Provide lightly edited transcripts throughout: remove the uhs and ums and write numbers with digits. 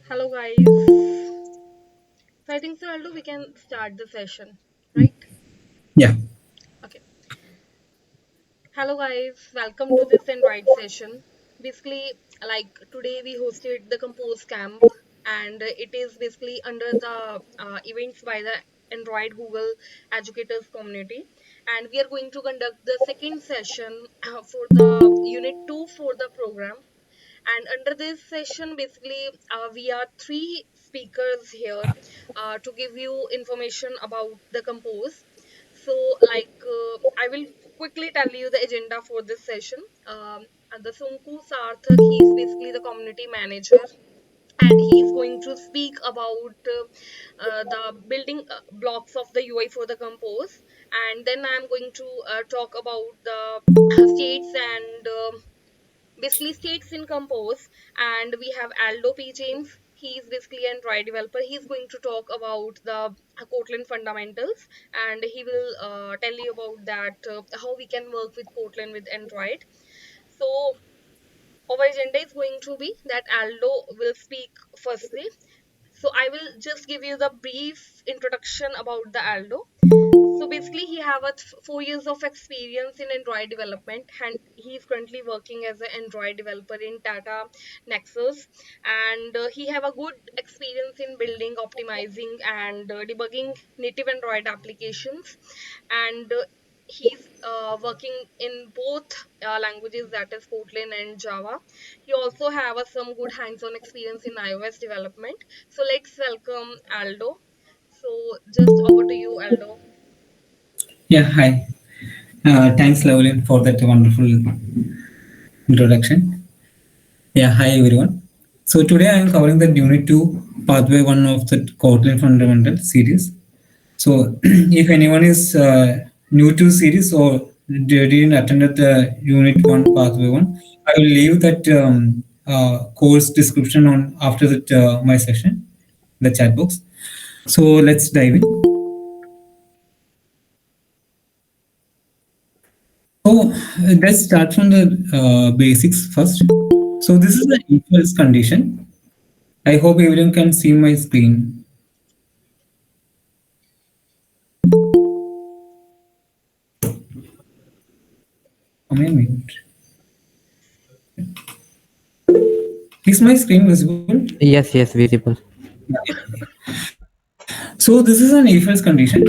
Hello, guys. So I think so, Aldo, we can start the session, right? Yeah, Okay. Hello, guys. Welcome to this Android session. Basically, like today we hosted the Compose Camp, and it is basically under the events by the Android Google educators community, and we are going to conduct the second session for the Unit 2 for the program. And under this session, basically, we are three speakers here to give you information about the Compose. So, I will quickly tell you the agenda for this session. And the Sunku Sarthak, he's basically the community manager, and he's going to speak about the building blocks of the UI for the Compose. And then I'm going to talk about the states and basically states in Compose. And we have Aldo P. James. He's basically an Android developer. He's going to talk about the Kotlin fundamentals, and he will tell you about that how we can work with Kotlin with Android. So our agenda is going to be that Aldo will speak firstly. So I will just give you the brief introduction about the Aldo. So basically, he have a 4 years of experience in Android development, and he is currently working as an Android developer in Tata Nexus. And he have a good experience in building, optimizing, and debugging native Android applications. And he's working in both languages, that is Kotlin and Java. He also have a, some good hands-on experience in iOS development. So let's welcome Aldo. So just over to you, Aldo. yeah, hi. Thanks, Lavlin, for that wonderful introduction. Yeah, hi everyone. So today I am covering the Unit 2, Pathway 1 of the Kotlin Fundamental series. So if anyone is new to series or didn't attend the Unit 1, Pathway 1, I will leave that course description on after that my session, the chat box. So let's dive in. So let's start from the basics first. So this is the if-else condition. I hope everyone can see my screen. Am I mute? Is my screen visible? Yes, yes, visible. So this is an if-else condition.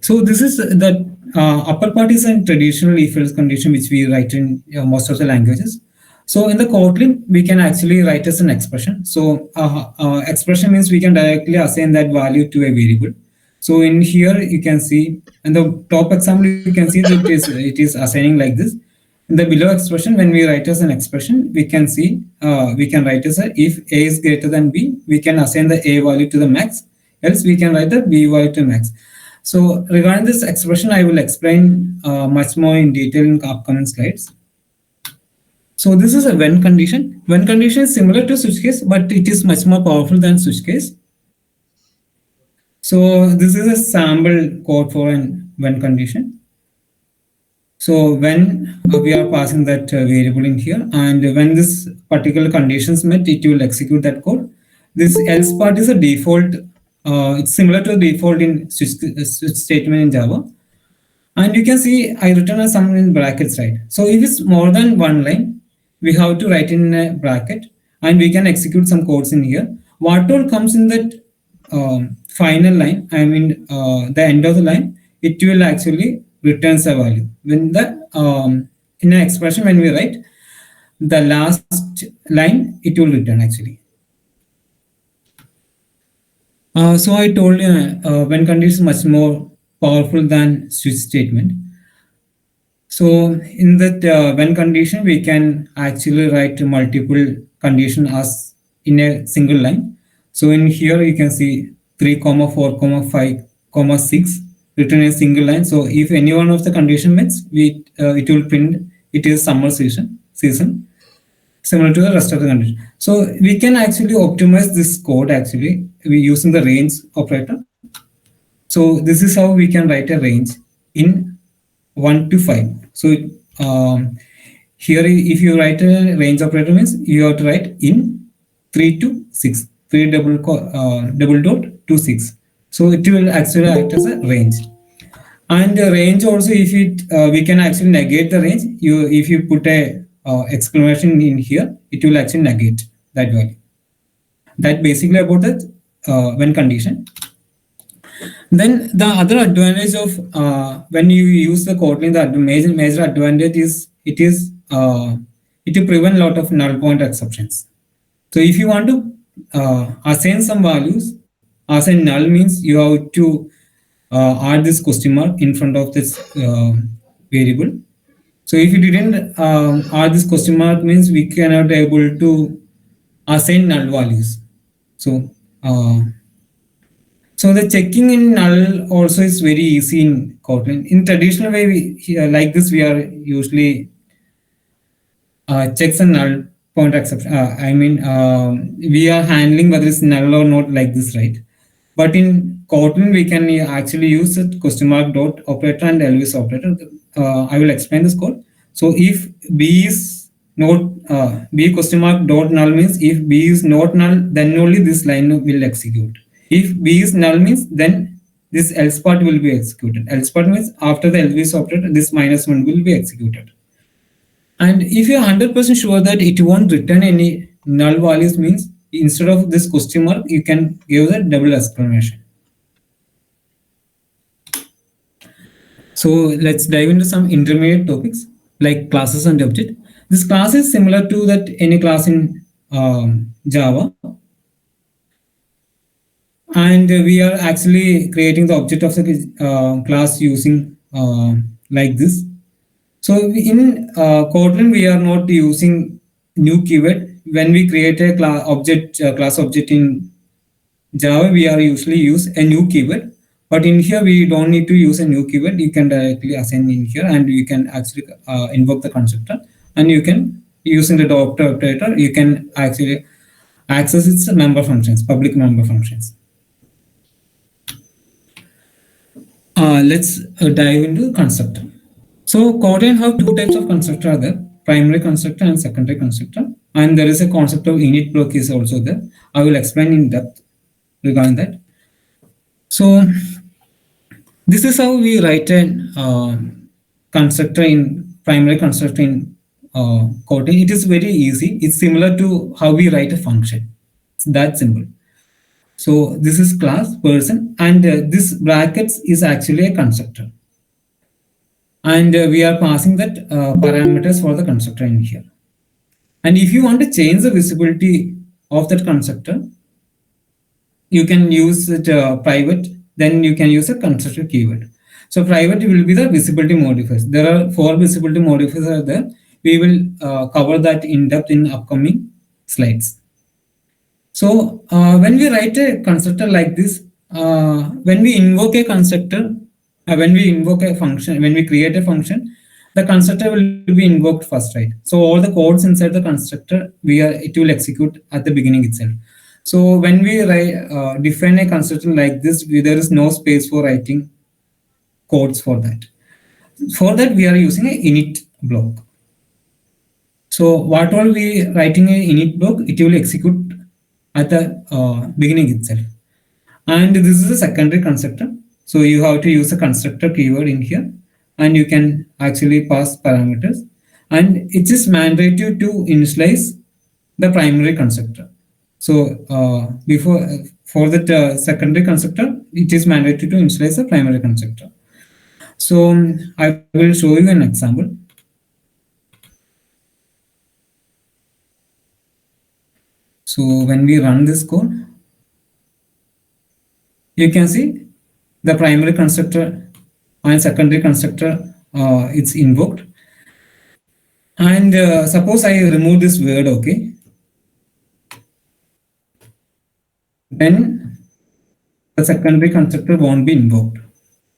So this is the upper part is a traditional if-else condition which we write in most of the languages. So in the Kotlin, we can actually write as an expression. So expression means we can directly assign that value to a variable. So in here you can see in the top example you can see that it is assigning like this. In the below expression, when we write as an expression, we can see we can write as a if a is greater than b, we can assign the a value to the max. Else we can write the b value to max. So regarding this expression, I will explain much more in detail in upcoming slides. So this is a when condition. When condition is similar to switch case, but it is much more powerful than switch case. So this is a sample code for an when condition. So when we are passing that variable in here, and when this particular condition is met, it will execute that code. This else part is a default. It's similar to the default in switch statement in Java. And you can see I written a sum in brackets, right? So if it's more than one line, we have to write in a bracket, and we can execute some codes in here. What all comes in that final line, I mean the end of the line, it will actually returns a value. When the in an expression when we write the last line, it will return actually. So I told you when condition is much more powerful than switch statement. So in that when condition, we can actually write multiple condition as in a single line. So in here you can see 3 comma 4 comma 5 comma 6 written in a single line. So if any one of the condition meets, we it will print it is summer season similar to the rest of the condition. So we can actually optimize this code actually we using the range operator. So this is how we can write a range in 1 to 5. So here, if you write a range operator means you have to write in 3 to 6, 3 double dot to 6. So it will actually act as a range. And the range also, if it we can actually negate the range. You if you put a exclamation in here, it will actually negate that value. That basically about the when condition. Then the other advantage of when you use the Kotlin, the major advantage is it will prevent a lot of null point exceptions. So if you want to assign some values, assign null means you have to add this question mark in front of this variable. So if you didn't add this question mark means we cannot able to assign null values. So uh, so the checking in null also is very easy in Kotlin. In traditional way, like this, we are usually checks and null point exception. I mean, we are handling whether it's null or not like this, right? But in Kotlin, we can actually use it question mark dot operator and Elvis operator. I will explain this code. So if B is not B question mark dot null means if B is not null, then only this line will execute. If B is null means then this else part will be executed. Else part means after the Elvis operator, this minus one will be executed. And if you're 100% sure that it won't return any null values means instead of this question mark, you can give the double exclamation. So let's dive into some intermediate topics like classes and object. This class is similar to that any class in Java. And we are actually creating the object of the class using like this. So in Kotlin, we are not using new keyword. When we create a class object in Java, we are usually use a new keyword. But in here, we don't need to use a new keyword. You can directly assign in here, and you can actually invoke the constructor. And you can using the doctor operator, you can actually access its member functions, public member functions. Let's dive into constructor. So Kotlin have two types of constructor are there, primary constructor and secondary constructor. And there is a concept of init block is also there. I will explain in depth regarding that. So this is how we write an constructor in primary constructor in Kotlin. It is very easy. It's similar to how we write a function. It's that simple. So this is class person, and this brackets is actually a constructor. And we are passing that parameters for the constructor in here. And if you want to change the visibility of that constructor, you can use it private, then you can use a constructor keyword. So private will be the visibility modifiers. There are 4 visibility modifiers are there. We will cover that in depth in upcoming slides. So when we write a constructor like this, when we invoke a constructor, when we invoke a function, when we create a function, the constructor will be invoked first, right? So all the codes inside the constructor, it will execute at the beginning itself. So when we define a constructor like this, there is no space for writing codes for that. For that, we are using a init block. So what all we writing a init block, it will execute at the beginning itself. And this is a secondary constructor. So you have to use a constructor keyword in here, and you can actually pass parameters. And it is mandatory to initialize the primary constructor. So before for the secondary constructor, it is mandatory to initialize the primary constructor. So I will show you an example. So when we run this code, you can see the primary constructor and secondary constructor it's invoked. And suppose I remove this word, okay, then the secondary constructor won't be invoked.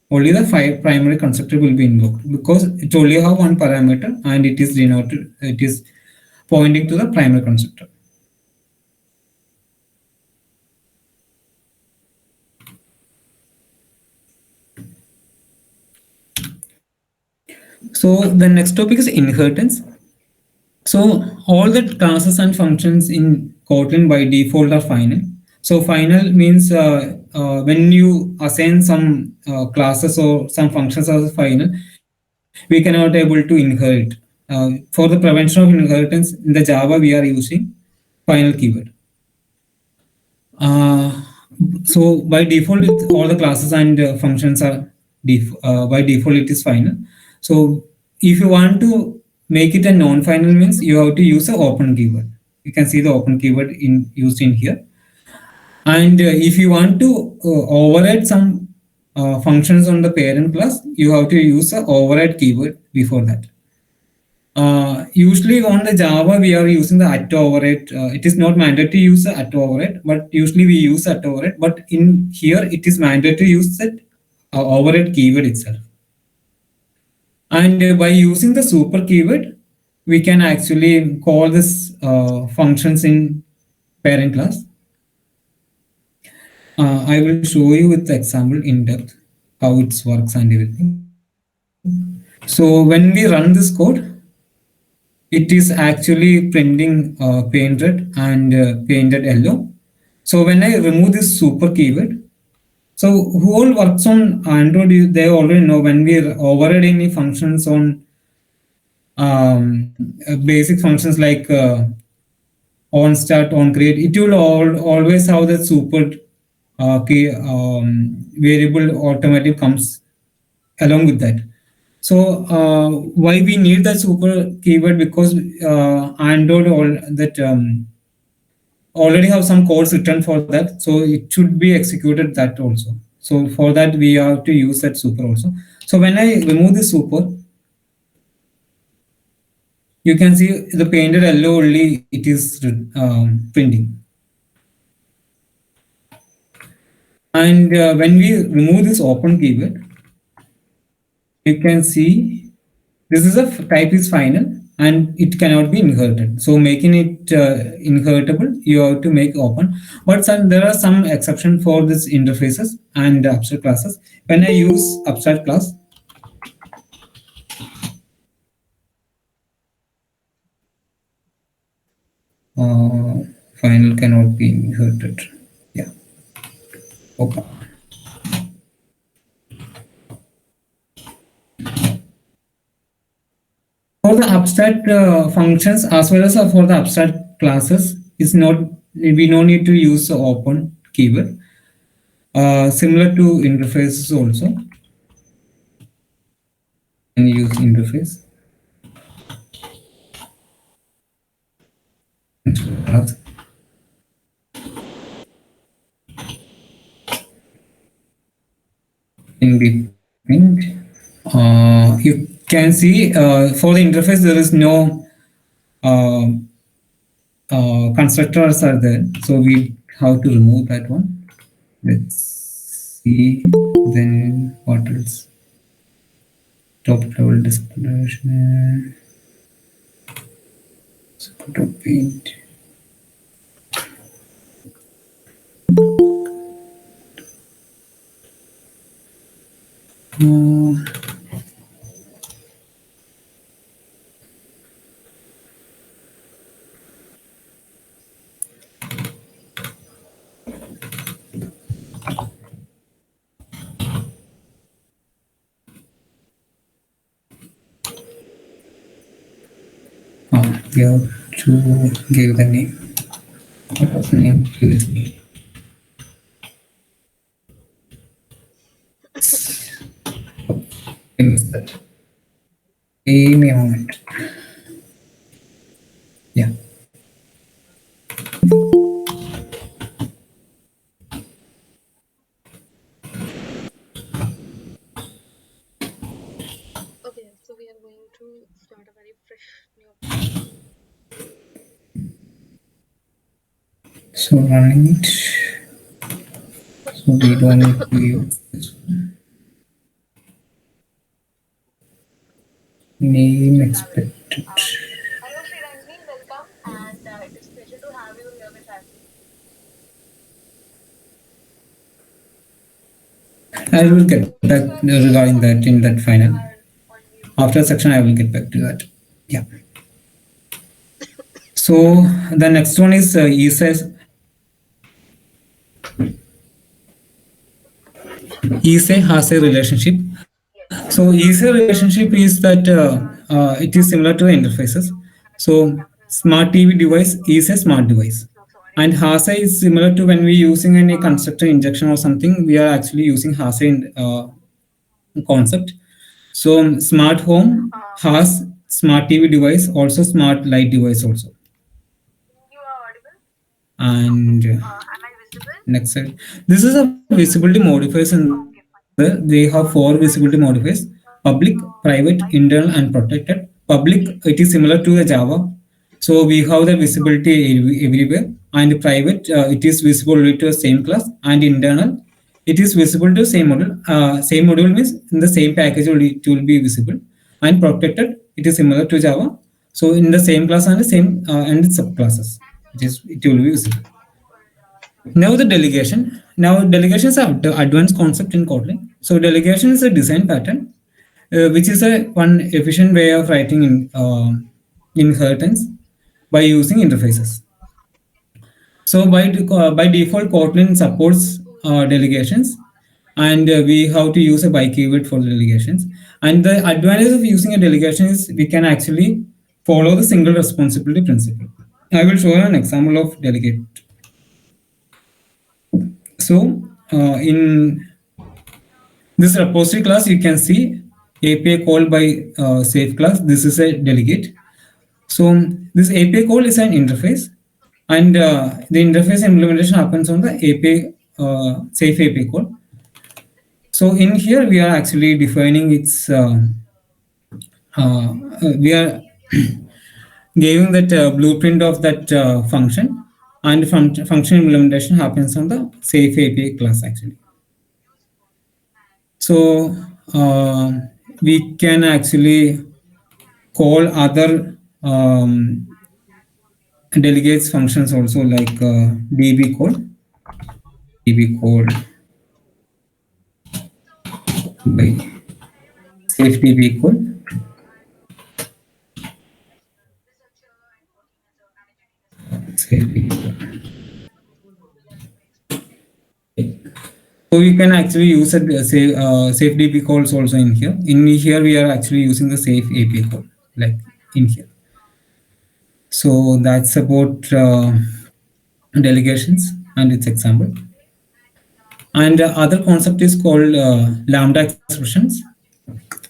Only the primary constructor will be invoked because it only have one parameter and it is denoted, it is pointing to the primary constructor. So the next topic is inheritance. So all the classes and functions in Kotlin by default are final. So final means when you assign some classes or some functions as final, we cannot able to inherit. For the prevention of inheritance in the Java, we are using final keyword. Uh, so by default, all the classes and functions are by default it is final. So if you want to make it a non-final means you have to use a open keyword. You can see the open keyword in used in here. And if you want to override some functions on the parent class, you have to use a override keyword before that. Usually on the Java, we are using the at override. It is not mandatory to use the at override, but usually we use at override. But in here, it is mandatory to use that override keyword itself. And by using the super keyword, we can actually call this functions in parent class. I will show you with the example in depth how it works and everything. So when we run this code, it is actually printing paint red and painted yellow. So when I remove this super keyword, so who all works on Android, they already know when we override any functions on basic functions like on start, on create, it will always have that super key variable automatic comes along with that. So why we need that super keyword? Because Android all that already have some codes written for that, so it should be executed that also. So for that we have to use that super also. So when I remove the super, you can see the painted yellow only it is printing. And when we remove this open keyword, you can see this is a type is final and it cannot be inherited. So making it inheritable, you have to make open. But there are some exception for this interfaces and abstract classes. When I use abstract class, uh, final cannot be inherited. Yeah. Okay. For the abstract functions as well as for the abstract classes, is not we no need to use the open keyword. Similar to interfaces also, and use interface. Class in between. You can see for the interface there is no uh, constructors are there, so we have to remove that one. Let's see. Then what else? Top level description. Support paint. Uh, we have to give the name. What was the name previously? I missed that. Give me a moment. Yeah. Okay, so we are going to start a very fresh new application. So running it. So we don't need to use this name expected. Hello, Sriranjani, welcome, and it is pleasure to have you here with us. I will So get if back you are facing regarding some that in issues, that you final. are on mute. After section, I will get back to that. Yeah. So the next one is is a has a relationship. So is a relationship is that it is similar to interfaces. So smart TV device is a smart device, and HASA is similar to when we using any constructor injection or something. We are actually using HASA in concept. So smart home has smart TV device, also smart light device also. And next slide. This is a visibility modifiers in the, they have four visibility modifiers: public, private, internal, and protected. Public, it is similar to the Java. So we have the visibility everywhere. And private, it is visible only to the same class. And internal, it is visible to same module. Same module means in the same package only it will be visible. And protected, it is similar to Java. So in the same class and the same and subclasses, it will be visible. Now the delegation. Now delegation is an advanced concept in Kotlin. So delegation is a design pattern, which is a one efficient way of writing inheritance by using interfaces. So by default, Kotlin supports delegations, and we have to use a by keyword for the delegations. And the advantage of using a delegation is we can actually follow the single responsibility principle. I will show you an example of delegate. So in this repository class, you can see API call by safe class. This is a delegate. So this API call is an interface, and the interface implementation happens on the API safe API call. So in here, we are actually defining its. We are giving that blueprint of that function, and function implementation happens on the safe API class actually. So we can actually call other delegates functions also like db call by safe db call. So we can actually use it say safe db calls also in here. In here we are actually using the safe API call like in here. So that's about delegations and its example. And other concept is called lambda expressions.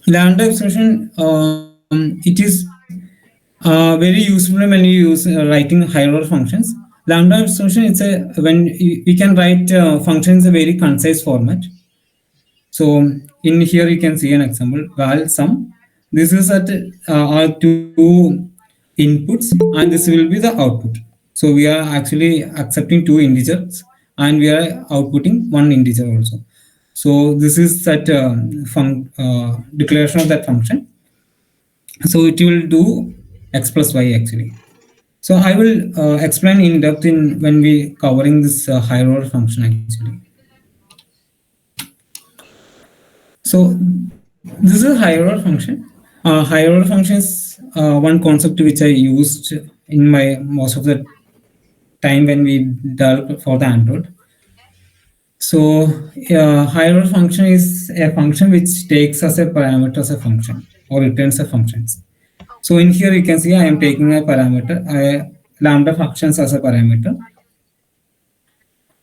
Lambda expression, it is very useful when you use writing higher order functions. Lambda expression, it's a when we can write functions in a very concise format. So in here you can see an example val sum. This is at our two inputs, and this will be the output. So we are actually accepting two integers, and we are outputting one integer also. So this is that declaration of that function. So it will do x plus y actually. So I will explain in depth in when we covering this higher order function actually. So this is a higher order function. Higher order function is one concept which I used in my most of the time when we develop for the Android. So higher order function is a function which takes as a parameter as a function or returns a functions. So in here you can see I am taking a parameter, lambda functions as a parameter.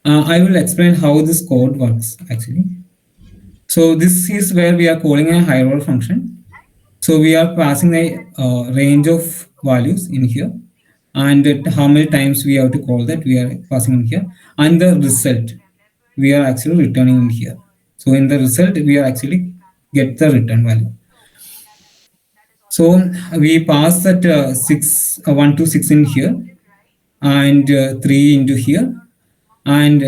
I will explain how this code works actually. So this is where we are calling a higher order function. So we are passing a range of values in here, and how many times we have to call that we are passing in here, and the result we are actually returning in here. So in the result we are actually get the return value. So we pass that 1 to 6 in here, and 3 into here, and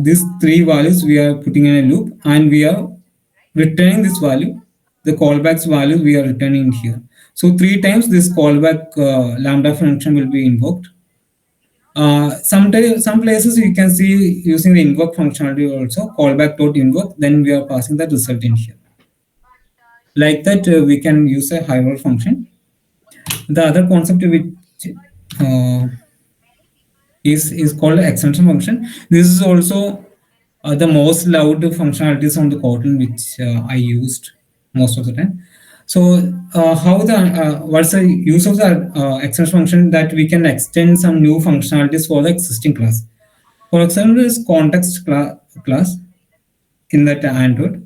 these three values we are putting in a loop, and we are returning this value. The callbacks value we are returning here. So 3 times this callback lambda function will be invoked. Sometimes some places you can see using the invoke functionality also callback dot invoke. Then we are passing the result in here. Like that, we can use a higher function. The other concept which uh, is called extension function. This is also the most loved functionalities on the Kotlin which I used most of the time. So how the what's the use of the extension function, that we can extend some new functionalities for the existing class. For example, is context class in that Android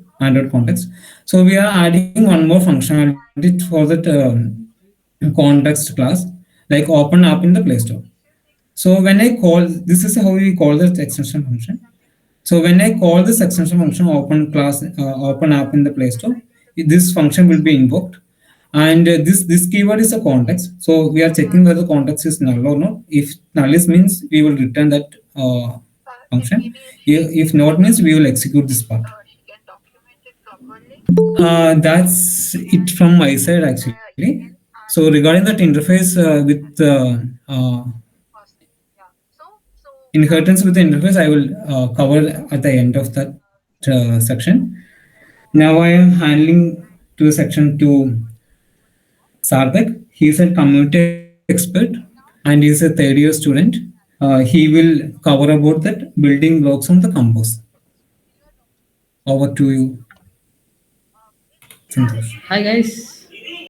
context. So we are adding one more functionality for that context class, like open app in the Play Store. So when I call, this is how we call the extension function. So when I call this extension function open class, open app in the Play Store, this function will be invoked. And this keyword is a context. So we are checking whether the context is null or not. If null is means we will return that function. If not means we will execute this part. That's it from my side actually. So regarding that interface with inheritance with the interface, I will cover at the end of that section. Now I am handling to section to Sarbek. He is a community expert and he is a third year student. He will cover about that building blocks on the Compose. Over to you, Santosh. Hi guys.